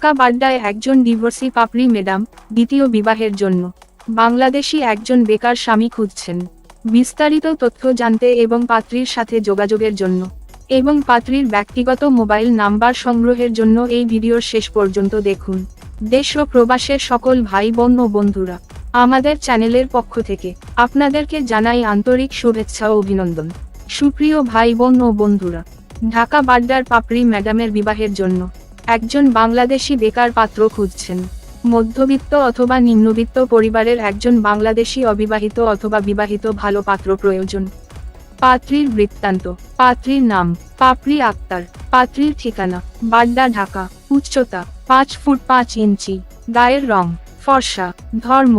ঢাকা বাড্ডায় একজন ডিভোর্সি পাপড়ি ম্যাডাম দ্বিতীয় বিবাহের জন্য বাংলাদেশি একজন বেকার স্বামী খুঁজছেন। বিস্তারিত তথ্য জানতে এবং পাত্রীর সাথে যোগাযোগের জন্য এবং পাত্রীর ব্যক্তিগত মোবাইল নাম্বার সংগ্রহের জন্য এই ভিডিওর শেষ পর্যন্ত দেখুন। দেশ ও প্রবাসের সকল ভাই বোন ও বন্ধুরা, আমাদের চ্যানেলের পক্ষ থেকে আপনাদেরকে জানাই আন্তরিক শুভেচ্ছা ও অভিনন্দন। সুপ্রিয় ভাই বোন ও বন্ধুরা, ঢাকা বাড্ডার পাপড়ি ম্যাডামের বিবাহের জন্য একজন বাংলাদেশি বেকার পাত্র খুঁজছেন। মধ্যবিত্ত অথবা নিম্নবিত্ত পরিবারের একজন বাংলাদেশি অবিবাহিত অথবা বিবাহিত ভালো পাত্র প্রয়োজন। পাত্রীর বৃত্তান্ত। পাত্রীর নাম পাপড়ি আক্তার। পাত্রীর ঠিকানা বাড্ডা, ঢাকা। উচ্চতা 5 ফুট 5 ইঞ্চি। গায়ের রং ফর্সা। ধর্ম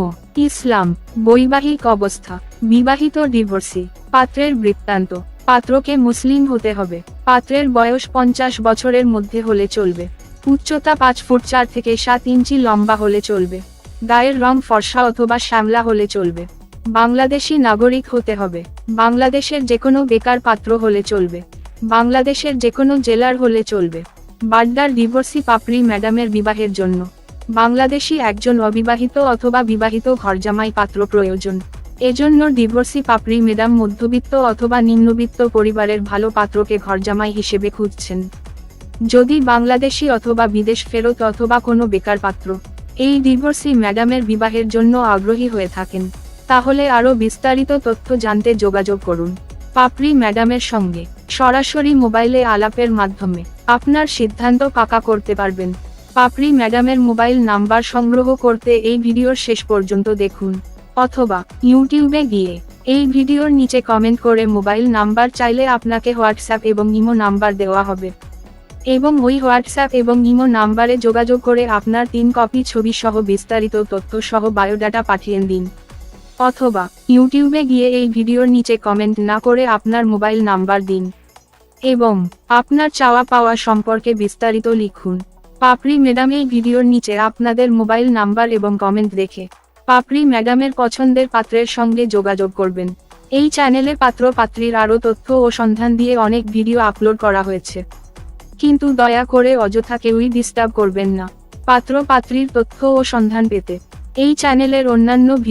ইসলাম। বৈবাহিক অবস্থা বিবাহিত, ডিভোর্সি। পাত্রের বৃত্তান্ত: পাত্রকে মুসলিম হতে হবে। পাত্রের বয়স 50 বছরের মধ্যে হলে চলবে। উচ্চতা 5 ফুট 4 থেকে 7 ইঞ্চি লম্বা হলে চলবে। গায়ের রং ফর্সা অথবা শ্যামলা হলে চলবে। বাংলাদেশি নাগরিক হতে হবে। বাংলাদেশের যেকোনো বেকার পাত্র হলে চলবে। বাংলাদেশের যেকোনো জেলার হলে চলবে। বাড্ডার ডিভোর্সি পাপড়ি ম্যাডামের বিবাহের জন্য বাংলাদেশি একজন অবিবাহিত অথবা বিবাহিত ঘরজামাই পাত্র প্রয়োজন। এজন্য ডিভোর্সি পাপড়ি ম্যাডাম মধ্যবিত্ত অথবা নিম্নবিত্ত পরিবারের ভালো পাত্রকে ঘরজামাই হিসেবে খুঁজছেন। যদি বাংলাদেশি অথবা বিদেশ ফেরত অথবা কোনো বেকার পাত্র এই ডিভোর্সি ম্যাডামের বিবাহের জন্য আগ্রহী হয়ে থাকেন, তাহলে আরও বিস্তারিত তথ্য জানতে যোগাযোগ করুন পাপড়ি ম্যাডামের সঙ্গে। সরাসরি মোবাইলে আলাপের মাধ্যমে আপনার সিদ্ধান্ত পাকা করতে পারবেন। পাপড়ি ম্যাডামের মোবাইল নাম্বার সংগ্রহ করতে এই ভিডিওর শেষ পর্যন্ত দেখুন, অথবা ইউটিউবে গিয়ে এই ভিডিওর নিচে কমেন্ট করে মোবাইল নাম্বার চাইলে আপনাকে হোয়াটসঅ্যাপ এবং ইমো নাম্বার দেওয়া হবে, এবং ওই হোয়াটসঅ্যাপ এবং ইমো নাম্বারে যোগাযোগ করে আপনার 3 কপি ছবি সহ বিস্তারিত তথ্য সহ বায়োডাটা পাঠিয়ে দিন। অথবা ইউটিউবে গিয়ে এই ভিডিওর নিচে কমেন্ট না করে আপনার মোবাইল নাম্বার দিন এবং আপনার চাওয়া পাওয়া সম্পর্কে বিস্তারিত লিখুন। পাপড়ি ম্যাডাম এই ভিডিওর নিচে আপনাদের মোবাইল নাম্বার এবং কমেন্ট দেখে পাপড়ি ম্যাডামের পছন্দের পাত্রের সঙ্গে যোগাযোগ করবেন। এই চ্যানেলে পাত্র পাত্রীর আরও তথ্য ও সন্ধান দিয়ে অনেক ভিডিও আপলোড করা হয়েছে, কিন্তু দয়া করে অযথা কেউই ডিস্টার্ব করবেন না। পাত্র পাত্রীর তথ্য ও সন্ধান পেতে এই চ্যানেলের অন্যান্য